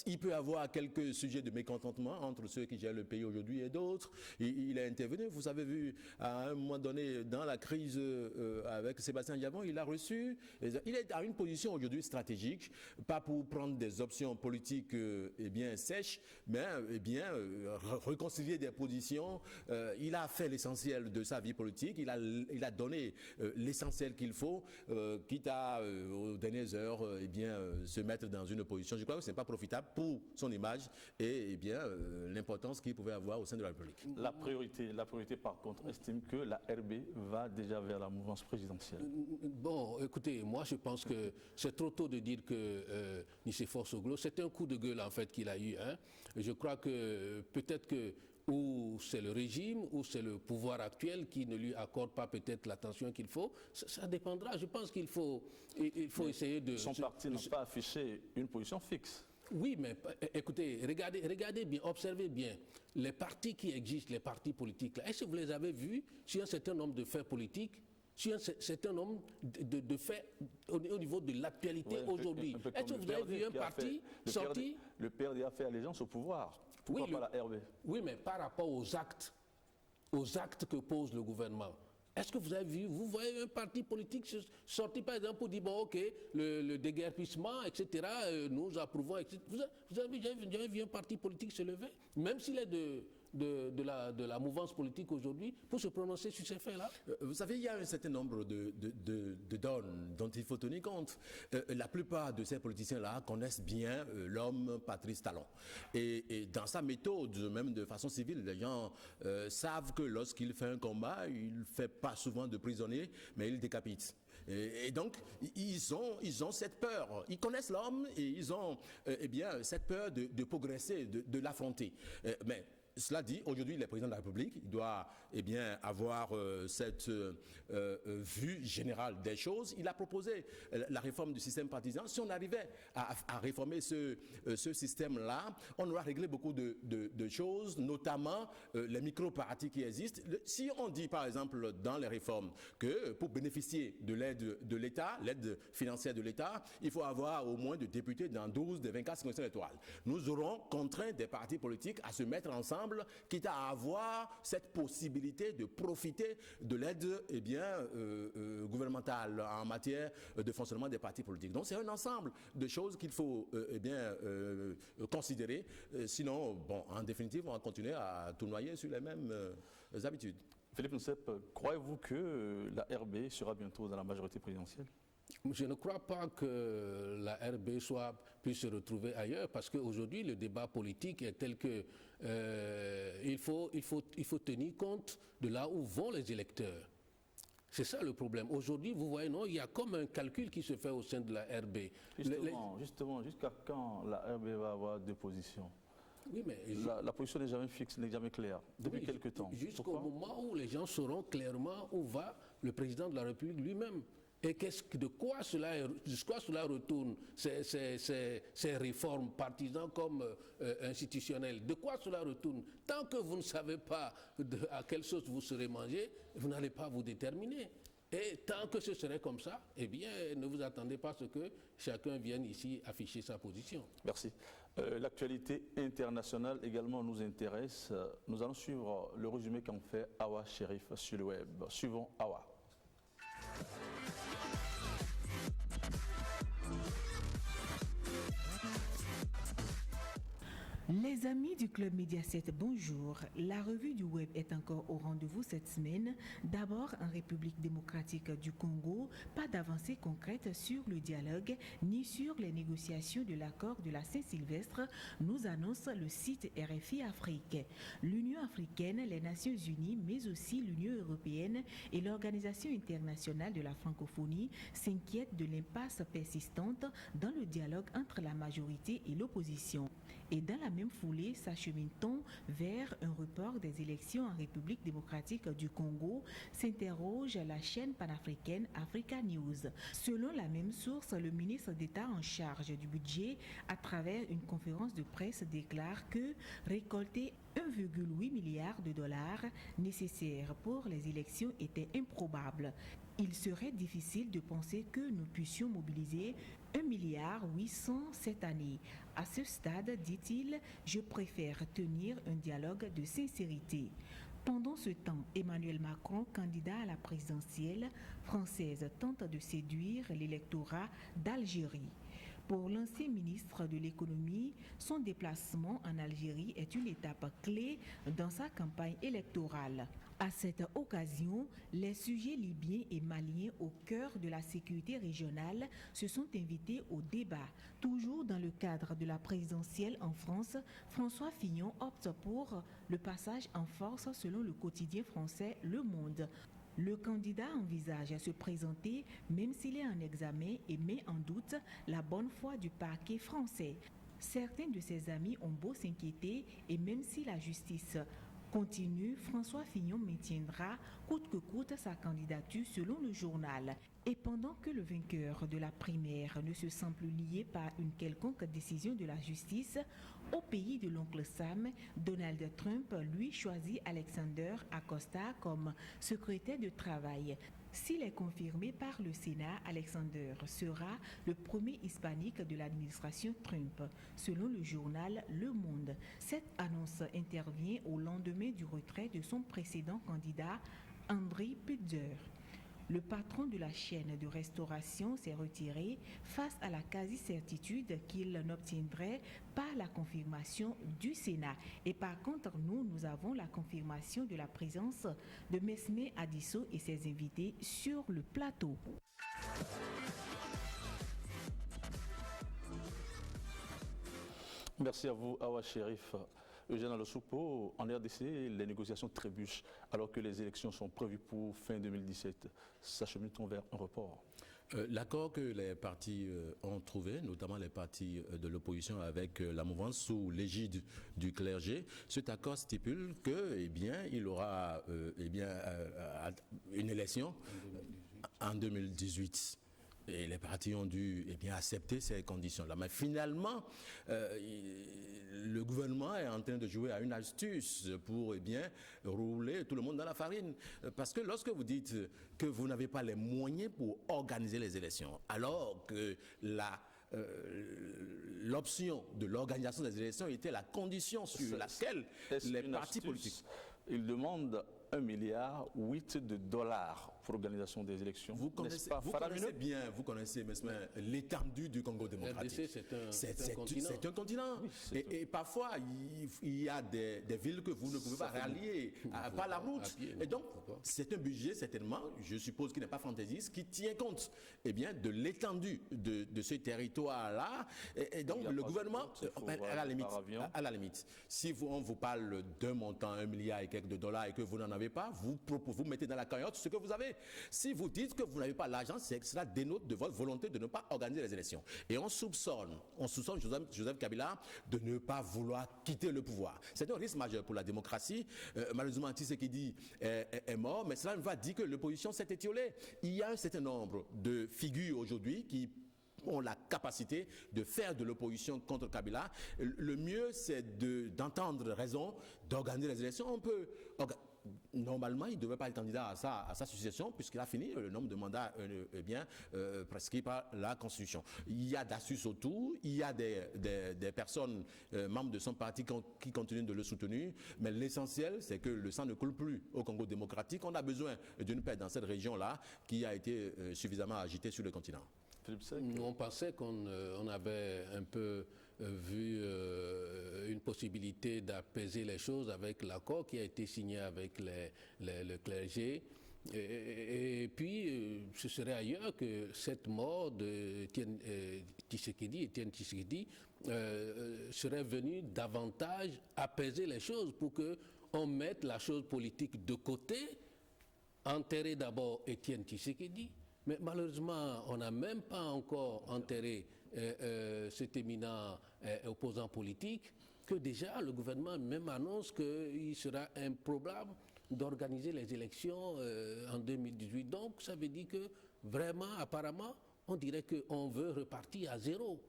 Il peut avoir quelques sujets de mécontentement entre ceux qui gèrent le pays aujourd'hui et d'autres. Il est intervenu, vous avez vu, à un moment donné, dans la crise avec Sébastien Yavon, il a reçu. Il est à une position aujourd'hui stratégique, pas pour prendre des options politiques sèches, mais réconcilier des positions. Il a fait l'essentiel de sa vie politique, il a donné l'essentiel qu'il faut, quitte à, aux dernières heures, se mettre dans une position. Je crois que ce n'est pas profitable pour son image et l'importance qu'il pouvait avoir au sein de la République. La priorité par contre, estime que la RB va déjà vers la mouvance présidentielle. Bon, écoutez, moi je pense que c'est trop tôt de dire que Nicéphore Soglo, c'est un coup de gueule en fait qu'il a eu. Je crois que peut-être que ou c'est le régime, ou c'est le pouvoir actuel qui ne lui accorde pas peut-être l'attention qu'il faut. Ça dépendra. Je pense qu'il faut essayer de... Son parti n'a pas affiché une position fixe. Oui, mais écoutez, regardez bien, observez bien les partis qui existent, les partis politiques. Est-ce que vous les avez vus sur un certain nombre de faits politiques, sur un certain nombre de faits au niveau de l'actualité aujourd'hui? Est-ce que vous avez vu un parti sorti? Le PRD a fait allégeance au pouvoir. Pourquoi pas la RB? Oui, mais par rapport aux actes que pose le gouvernement. Est-ce que vous voyez un parti politique sorti par exemple pour dire, bon ok, le déguerpissement, etc., nous approuvons, etc. Vous avez vu un parti politique se lever, même s'il est de la mouvance politique aujourd'hui, pour se prononcer sur ces faits-là? Vous savez, il y a un certain nombre de donnes dont il faut tenir compte. La plupart de ces politiciens-là connaissent bien l'homme Patrice Talon. Et dans sa méthode, même de façon civile, les gens savent que lorsqu'il fait un combat, il ne fait pas souvent de prisonniers, mais il décapite. Et donc, ils ont cette peur. Ils connaissent l'homme et ils ont cette peur de progresser, de l'affronter. Mais cela dit, aujourd'hui, il est président de la République, il doit avoir cette vue générale des choses. Il a proposé la réforme du système partisan. Si on arrivait à réformer ce système-là, on aura réglé beaucoup de choses, notamment les micro-partis qui existent. Si on dit, par exemple, dans les réformes, que pour bénéficier de l'aide de l'État, l'aide financière de l'État, il faut avoir au moins de députés dans 12 des 24 circonscriptions électorales. Nous aurons contraint des partis politiques à se mettre ensemble, quitte à avoir cette possibilité de profiter de l'aide gouvernementale en matière de fonctionnement des partis politiques. Donc c'est un ensemble de choses qu'il faut considérer. Sinon, en définitive, on va continuer à tournoyer sur les mêmes habitudes. Philippe Nsep, croyez-vous que la RB sera bientôt dans la majorité présidentielle? Je ne crois pas que la RB puisse se retrouver ailleurs, parce qu'aujourd'hui, le débat politique est tel que il faut tenir compte de là où vont les électeurs. C'est ça le problème. Aujourd'hui, vous voyez, non, il y a comme un calcul qui se fait au sein de la RB. Justement, jusqu'à quand la RB va avoir deux positions? Oui, mais la position n'est jamais fixe, n'est jamais claire, depuis quelque temps. Jusqu'au moment où les gens sauront clairement où va le président de la République lui-même. Et de quoi cela retourne, ces réformes partisanes comme institutionnelles? De quoi cela retourne? Tant que vous ne savez pas à quelle sauce vous serez mangé, vous n'allez pas vous déterminer. Et tant que ce serait comme ça, ne vous attendez pas à ce que chacun vienne ici afficher sa position. Merci. L'actualité internationale également nous intéresse. Nous allons suivre le résumé qu'en fait Awa Sherif sur le web. Suivons Awa. Les amis du Club Mediaset, bonjour. La revue du web est encore au rendez-vous cette semaine. D'abord, en République démocratique du Congo, pas d'avancée concrète sur le dialogue ni sur les négociations de l'accord de la Saint-Sylvestre, nous annonce le site RFI Afrique. L'Union africaine, les Nations unies, mais aussi l'Union européenne et l'Organisation internationale de la francophonie s'inquiètent de l'impasse persistante dans le dialogue entre la majorité et l'opposition. Et dans la même foulée, s'achemine-t-on vers un report des élections en République démocratique du Congo, s'interroge la chaîne panafricaine Africa News. Selon la même source, le ministre d'État en charge du budget, à travers une conférence de presse, déclare que récolter 1,8 milliard de dollars nécessaires pour les élections était improbable. Il serait difficile de penser que nous puissions mobiliser 1,8 milliard cette année. À ce stade, dit-il, je préfère tenir un dialogue de sincérité. Pendant ce temps, Emmanuel Macron, candidat à la présidentielle française, tente de séduire l'électorat d'Algérie. Pour l'ancien ministre de l'économie, son déplacement en Algérie est une étape clé dans sa campagne électorale. À cette occasion, les sujets libyens et maliens au cœur de la sécurité régionale se sont invités au débat. Toujours dans le cadre de la présidentielle en France, François Fillon opte pour le passage en force selon le quotidien français Le Monde. Le candidat envisage à se présenter même s'il est en examen et met en doute la bonne foi du parquet français. Certains de ses amis ont beau s'inquiéter et même si la justice continue, François Fillon maintiendra coûte que coûte sa candidature selon le journal. Et pendant que le vainqueur de la primaire ne se sent plus lié par une quelconque décision de la justice, au pays de l'oncle Sam, Donald Trump, lui, choisit Alexander Acosta comme secrétaire de travail. S'il est confirmé par le Sénat, Alexander sera le premier hispanique de l'administration Trump, selon le journal Le Monde. Cette annonce intervient au lendemain du retrait de son précédent candidat, André Pudzer. Le patron de la chaîne de restauration s'est retiré face à la quasi-certitude qu'il n'obtiendrait pas la confirmation du Sénat. Et par contre, nous avons la confirmation de la présence de Mesme Adisso et ses invités sur le plateau. Merci à vous, Awa Chérif. Eugène Alosupo, en RDC, les négociations trébuchent alors que les élections sont prévues pour fin 2017. S'achemine-t-on vers un report? L'accord que les partis ont trouvé, notamment les partis de l'opposition avec la mouvance sous l'égide du clergé, cet accord stipule que, il y aura une élection en 2018. Et les partis ont dû accepter ces conditions-là. Mais finalement, le gouvernement est en train de jouer à une astuce pour rouler tout le monde dans la farine. Parce que lorsque vous dites que vous n'avez pas les moyens pour organiser les élections, alors que l'option de l'organisation des élections était la condition sur laquelle les partis politiques... Ils demandent 1,8 milliard de dollars pour l'organisation des élections. Vous connaissez l'étendue du Congo démocratique. C'est un continent. Oui, et parfois, il y a des villes que vous ne pouvez pas rallier par la route. Et donc, c'est un budget, certainement, je suppose qu'il n'est pas fantaisiste, qui tient compte de l'étendue de ce territoire-là. Et donc, le gouvernement, à la limite, si on vous parle d'un montant, 1 milliard et quelques de dollars, et que vous n'en avez pas, vous mettez dans la cagnotte ce que vous avez. Si vous dites que vous n'avez pas l'argent, cela dénote de votre volonté de ne pas organiser les élections. Et on soupçonne Joseph Kabila de ne pas vouloir quitter le pouvoir. C'est un risque majeur pour la démocratie. Malheureusement, Tshisekedi est mort, mais cela ne va dire que l'opposition s'est étiolée. Il y a un certain nombre de figures aujourd'hui qui ont la capacité de faire de l'opposition contre Kabila. Le mieux, c'est d'entendre raison, d'organiser les élections. On peut... Normalement, il ne devrait pas être candidat à sa succession puisqu'il a fini le nombre de mandats prescrit par la Constitution. Il y a d'astuces autour, il y a des personnes membres de son parti qui continuent de le soutenir, mais l'essentiel, c'est que le sang ne coule plus au Congo démocratique. On a besoin d'une paix dans cette région-là qui a été suffisamment agitée sur le continent. On pensait qu'on avait un peu vu une possibilité d'apaiser les choses avec l'accord qui a été signé avec le clergé. Et puis, ce serait ailleurs que cette mort de Étienne Tshisekedi serait venue davantage apaiser les choses pour qu'on mette la chose politique de côté, enterrer d'abord Étienne Tshisekedi. Mais malheureusement, on n'a même pas encore enterré cet éminent opposant politique. que déjà le gouvernement même annonce qu'il sera improbable d'organiser les élections en 2018. Donc ça veut dire que vraiment, apparemment, on dirait qu'on veut repartir à zéro.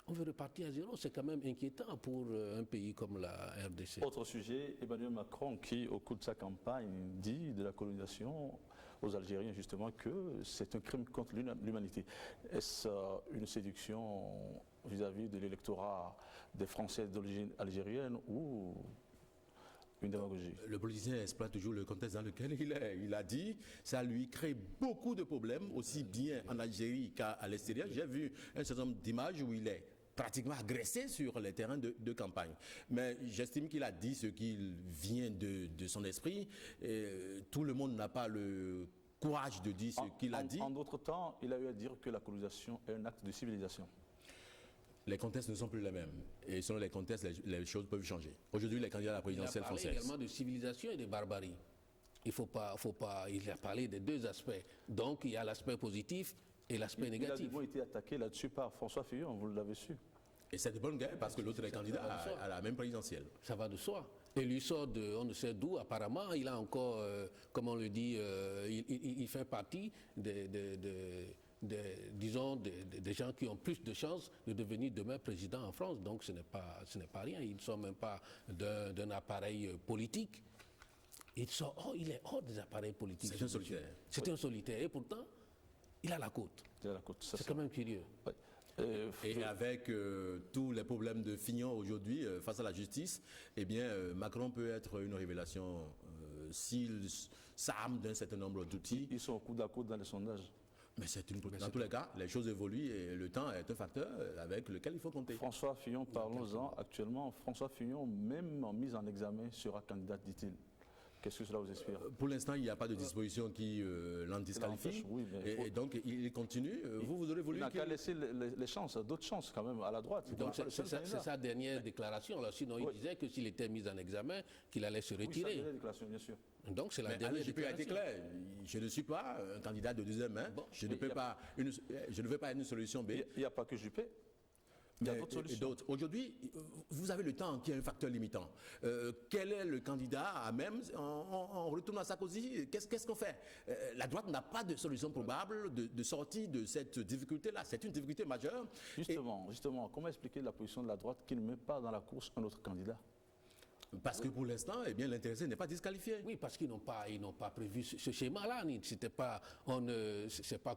On veut repartir à zéro, c'est quand même inquiétant pour un pays comme la RDC. Autre sujet, Emmanuel Macron qui, au cours de sa campagne, dit de la colonisation aux Algériens justement que c'est un crime contre l'humanité. Est-ce une séduction vis-à-vis de l'électorat des Français d'origine algérienne ou une démagogie? Le politicien exploite toujours le contexte dans lequel il est. Il a dit, ça lui crée beaucoup de problèmes, aussi bien en Algérie qu'à l'extérieur. J'ai vu un certain nombre d'images où il est pratiquement agressé sur les terrains de campagne. Mais j'estime qu'il a dit ce qu'il vient de son esprit. Et tout le monde n'a pas le courage de dire ce qu'il a dit. En d'autres temps, il a eu à dire que la colonisation est un acte de civilisation. Les contextes ne sont plus les mêmes. Et selon les contextes, les choses peuvent changer. Aujourd'hui, les candidats à la présidentielle française. Il a parlé également de civilisation et de barbarie. Il a parlé des deux aspects. Donc, il y a l'aspect positif et l'aspect négatif. Il a été attaqué là-dessus par François Fillon, vous l'avez su. Et c'est de bonne guerre parce que l'autre est candidat à la même présidentielle. Ça va de soi. Et lui sort de on ne sait d'où, apparemment, il a encore, comme on le dit, il fait partie disons, des gens qui ont plus de chances de devenir demain président en France. Donc ce n'est pas rien. Ils ne sont même pas d'un appareil politique. Il est hors des appareils politiques. C'est un solitaire. C'est un solitaire. Et pourtant, il a la côte. C'est quand même curieux. Ouais. Et avec tous les problèmes de Fillon aujourd'hui face à la justice, eh bien, Macron peut être une révélation s'il s'arme d'un certain nombre d'outils. Ils sont au coude à coude dans les sondages. Mais dans tous les cas, les choses évoluent et le temps est un facteur avec lequel il faut compter. François Fillon, parlons-en actuellement. François Fillon, même en mise en examen, sera candidat, dit-il. Qu'est-ce que cela vous inspire? Pour l'instant, il n'y a pas de disposition qui l'en disqualifie. Oui, et donc, il continue. Vous aurez voulu. Il n'a qu'à laisser les chances, d'autres chances quand même à la droite. Donc, c'est sa dernière déclaration. Alors, sinon, il disait que s'il était mis en examen, qu'il allait se retirer. Oui, sa dernière déclaration, bien sûr. Donc, c'est la dernière déclaration. A été clair. Je ne suis pas un candidat de deuxième main. Bon, je ne veux pas une solution B. Il n'y a pas que Juppé. Il y a d'autres solutions. Aujourd'hui, vous avez le temps qui est un facteur limitant. Quel est le candidat à même? On retourne à Sarkozy. Qu'est-ce qu'on fait? La droite n'a pas de solution probable de sortie de cette difficulté-là. C'est une difficulté majeure. Justement, comment expliquer la position de la droite qui ne met pas dans la course un autre candidat? Parce que pour l'instant, eh bien, l'intéressé n'est pas disqualifié. Oui, parce qu'ils n'ont pas prévu ce schéma-là. C'est pas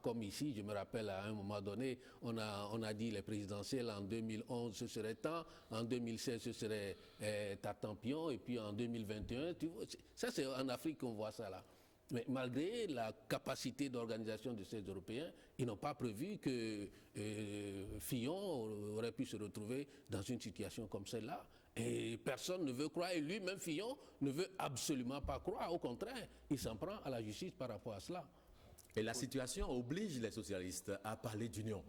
comme ici. Je me rappelle à un moment donné, on a dit les présidentielles en 2011 ce serait temps, en 2016 ce serait Tatampion, et puis en 2021, ça c'est en Afrique qu'on voit ça là. Mais malgré la capacité d'organisation de ces Européens, ils n'ont pas prévu que Fillon aurait pu se retrouver dans une situation comme celle-là. Et personne ne veut croire, et lui-même Fillon ne veut absolument pas croire. Au contraire, il s'en prend à la justice par rapport à cela. Et la situation oblige les socialistes à parler d'union.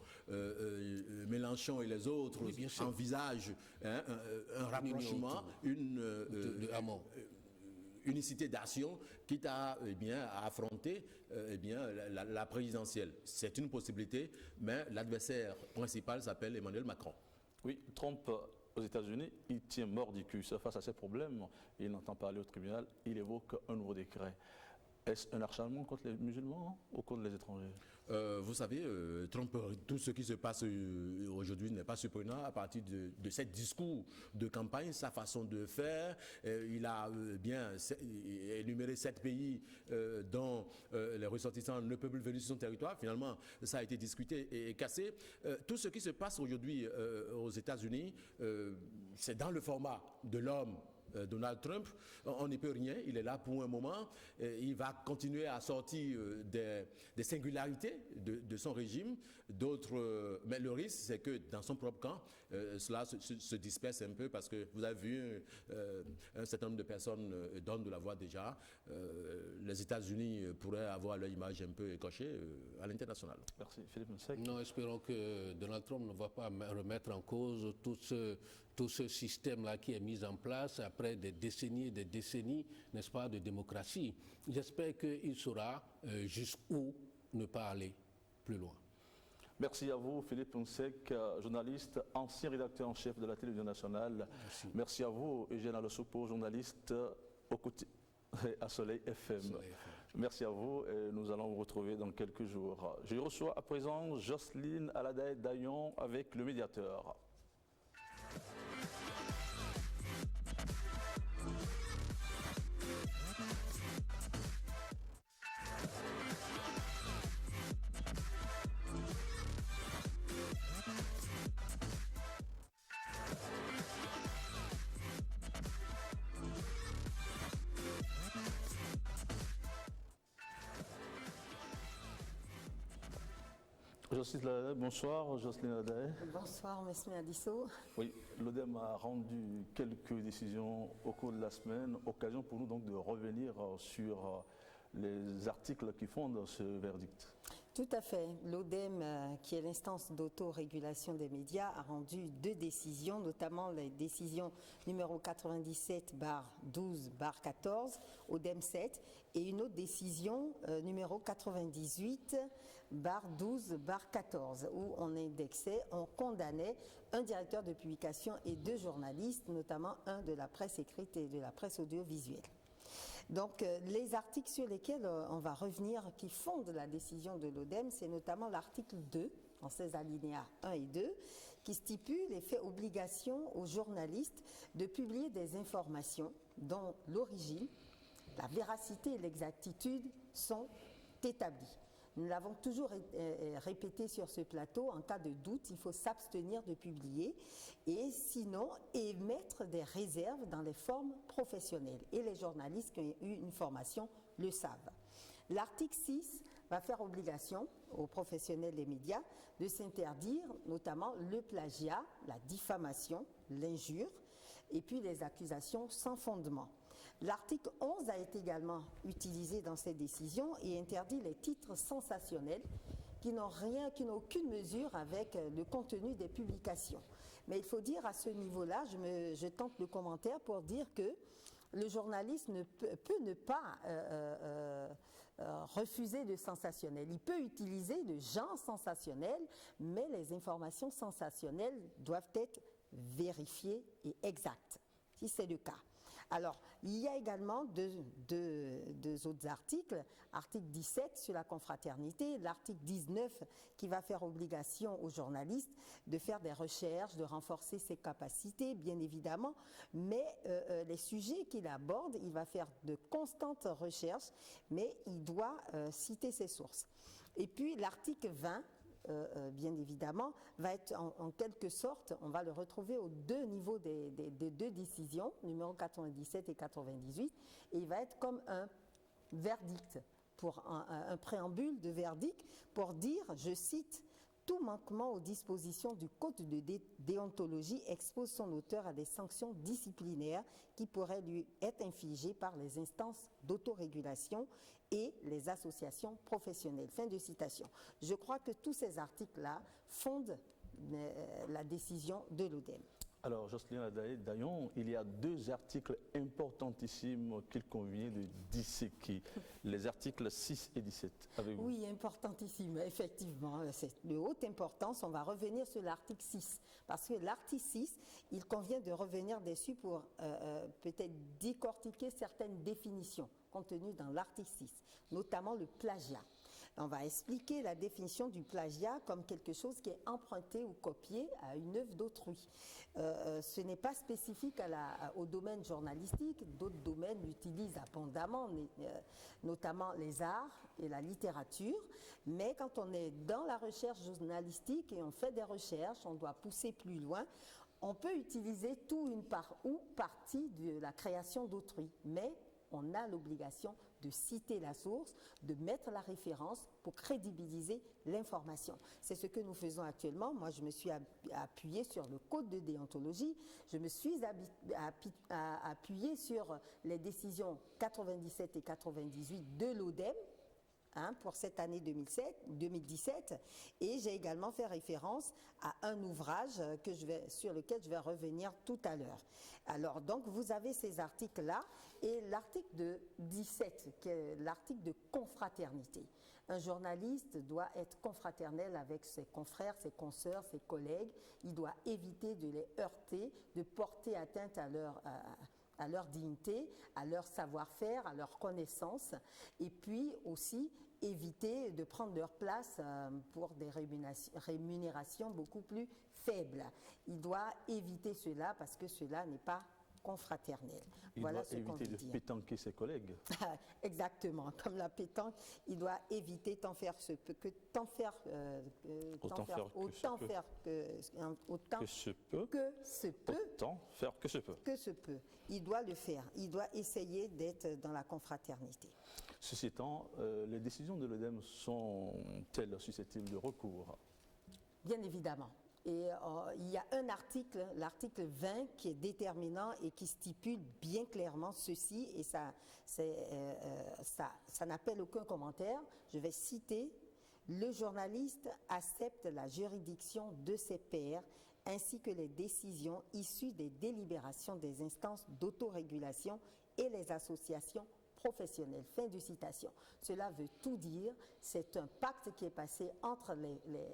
Mélenchon et les autres envisagent un rapprochement, une unicité d'action, quitte à affronter la présidentielle. C'est une possibilité, mais l'adversaire principal s'appelle Emmanuel Macron. Oui, Trump, aux États-Unis, il tient mordicus face à ces problèmes. Il n'entend parler au tribunal, il évoque un nouveau décret. Est-ce un acharnement contre les musulmans ou contre les étrangers? Vous savez, Trump, tout ce qui se passe aujourd'hui n'est pas surprenant à partir de ce discours de campagne, sa façon de faire. Il a bien énuméré 7 pays dont les ressortissants ne peuvent plus venir sur son territoire. Finalement, ça a été discuté et cassé. Tout ce qui se passe aujourd'hui aux États-Unis, c'est dans le format de l'homme. Donald Trump, on n'y peut rien, il est là pour un moment, il va continuer à sortir des singularités de son régime, d'autres, mais le risque c'est que dans son propre camp, cela se disperse un peu parce que vous avez vu un certain nombre de personnes donnent de la voix déjà, les États-Unis pourraient avoir leur image un peu écorchée à l'international. Merci Philippe Nsek. Non, espérons que Donald Trump ne va pas remettre en cause tout ce système-là qui est mis en place après des décennies et des décennies, n'est-ce pas, de démocratie. J'espère qu'il saura jusqu'où ne pas aller plus loin. Merci à vous, Philippe Nsek, journaliste, ancien rédacteur en chef de la télévision nationale. Merci à vous, Eugène Alosopo, journaliste au côté à Soleil FM. Merci à vous et nous allons vous retrouver dans quelques jours. Je reçois à présent Jocelyne Aladaï Dayon avec le médiateur. Bonsoir, Jocelyne Aladaï. Bonsoir, M. Adisso. Oui, l'ODEM a rendu quelques décisions au cours de la semaine, occasion pour nous donc de revenir sur les articles qui fondent ce verdict. Tout à fait. L'ODEM, qui est l'instance d'autorégulation des médias, a rendu 2 décisions, notamment les décisions numéro 97/12/14, ODEM 7, et une autre décision numéro 98/12/14, où on indexait, on condamnait un directeur de publication et 2 journalistes, notamment un de la presse écrite et de la presse audiovisuelle. Donc, les articles sur lesquels on va revenir, qui fondent la décision de l'ODEM, c'est notamment l'article 2, en ses alinéas 1 et 2, qui stipule et fait obligation aux journalistes de publier des informations dont l'origine, la véracité et l'exactitude sont établies. Nous l'avons toujours répété sur ce plateau, en cas de doute, il faut s'abstenir de publier et sinon émettre des réserves dans les formes professionnelles. Et les journalistes qui ont eu une formation le savent. L'article 6 va faire obligation aux professionnels des médias de s'interdire notamment le plagiat, la diffamation, l'injure et puis les accusations sans fondement. L'article 11 a été également utilisé dans cette décision et interdit les titres sensationnels qui n'ont aucune mesure avec le contenu des publications. Mais il faut dire à ce niveau-là, je tente le commentaire pour dire que le journaliste peut ne pas refuser le sensationnel. Il peut utiliser le genre sensationnel, mais les informations sensationnelles doivent être vérifiées et exactes, si c'est le cas. Alors, il y a également deux autres articles. Article 17 sur la confraternité, l'article 19 qui va faire obligation aux journalistes de faire des recherches, de renforcer ses capacités, bien évidemment, mais les sujets qu'il aborde, il va faire de constantes recherches, mais il doit citer ses sources. Et puis, l'article 20, bien évidemment, va être en quelque sorte, on va le retrouver aux 2 niveaux des 2 décisions, numéro 97 et 98, et il va être comme un verdict, pour un préambule de verdict, pour dire, je cite, « Tout manquement aux dispositions du Code de déontologie expose son auteur à des sanctions disciplinaires qui pourraient lui être infligées par les instances d'autorégulation et les associations professionnelles. » Fin de citation. Je crois que tous ces articles-là fondent la décision de l'ODEM. Alors, Jocelyne Aladaï Dayon, il y a 2 articles importantissimes qu'il convient de disséquer. Les articles 6 et 17. Avez-vous? Oui, importantissime, effectivement. C'est de haute importance. On va revenir sur l'article 6. Parce que l'article 6, il convient de revenir dessus pour peut-être décortiquer certaines définitions contenues dans l'article 6, notamment le plagiat. On va expliquer la définition du plagiat comme quelque chose qui est emprunté ou copié à une œuvre d'autrui. Ce n'est pas spécifique au domaine journalistique, d'autres domaines l'utilisent abondamment, notamment les arts et la littérature, mais quand on est dans la recherche journalistique et on fait des recherches, on doit pousser plus loin, on peut utiliser tout, une part ou partie de la création d'autrui, mais on a l'obligation de citer la source, de mettre la référence pour crédibiliser l'information. C'est ce que nous faisons actuellement. Moi, je me suis appuyée sur le Code de déontologie, je me suis appuyée sur les décisions 97 et 98 de l'ODEM, pour cette année 2017, et j'ai également fait référence à un ouvrage sur lequel je vais revenir tout à l'heure. Alors, donc, vous avez ces articles-là, et l'article de 17, qui est l'article de confraternité. Un journaliste doit être confraternel avec ses confrères, ses consoeurs, ses collègues. Il doit éviter de les heurter, de porter atteinte à leur dignité, à leur savoir-faire, à leur connaissance, et puis aussi éviter de prendre leur place pour des rémunérations beaucoup plus faibles. Il doit éviter cela parce que cela n'est pas confraternel. Il doit éviter de pétanquer ses collègues. Exactement. Comme la pétanque, il doit éviter tant faire se peut que tant faire autant faire que se peut. Il doit le faire. Il doit essayer d'être dans la confraternité. Ceci étant, les décisions de l'ODEM sont-elles susceptibles de recours? Bien évidemment. Et il y a un article, l'article 20, qui est déterminant et qui stipule bien clairement ceci, et ça n'appelle aucun commentaire. Je vais citer: le journaliste accepte la juridiction de ses pairs ainsi que les décisions issues des délibérations des instances d'autorégulation et les associations professionnelles. Fin de citation. Cela veut tout dire. C'est un pacte qui est passé entre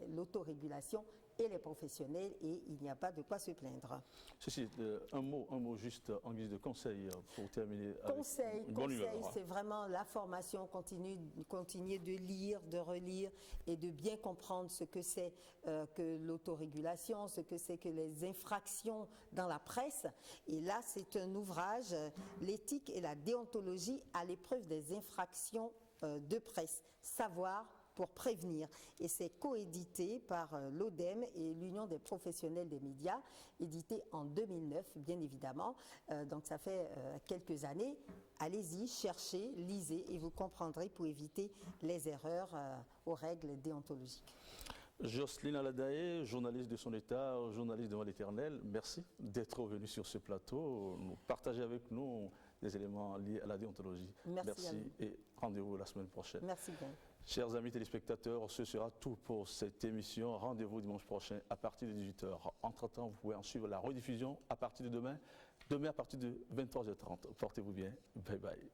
l'autorégulation et les professionnels, et il n'y a pas de quoi se plaindre. Ceci, un mot juste en guise de conseil pour terminer. Conseil, c'est vraiment la formation continue, continuer de lire, de relire et de bien comprendre ce que c'est que l'autorégulation, ce que c'est que les infractions dans la presse. Et là, c'est un ouvrage, l'éthique et la déontologie à l'épreuve des infractions de presse. Savoir pour prévenir. Et c'est coédité par l'ODEM et l'Union des professionnels des médias, édité en 2009, bien évidemment. Donc ça fait quelques années. Allez-y, cherchez, lisez et vous comprendrez pour éviter les erreurs aux règles déontologiques. Jocelyne Aladaé, journaliste de Son État, journaliste devant l'Éternel, merci d'être venu sur ce plateau, partager avec nous des éléments liés à la déontologie. Merci et rendez-vous la semaine prochaine. Merci bien. Chers amis téléspectateurs, ce sera tout pour cette émission. Rendez-vous dimanche prochain à partir de 18h. Entre-temps, vous pouvez en suivre la rediffusion à partir de demain à partir de 23h30. Portez-vous bien. Bye bye.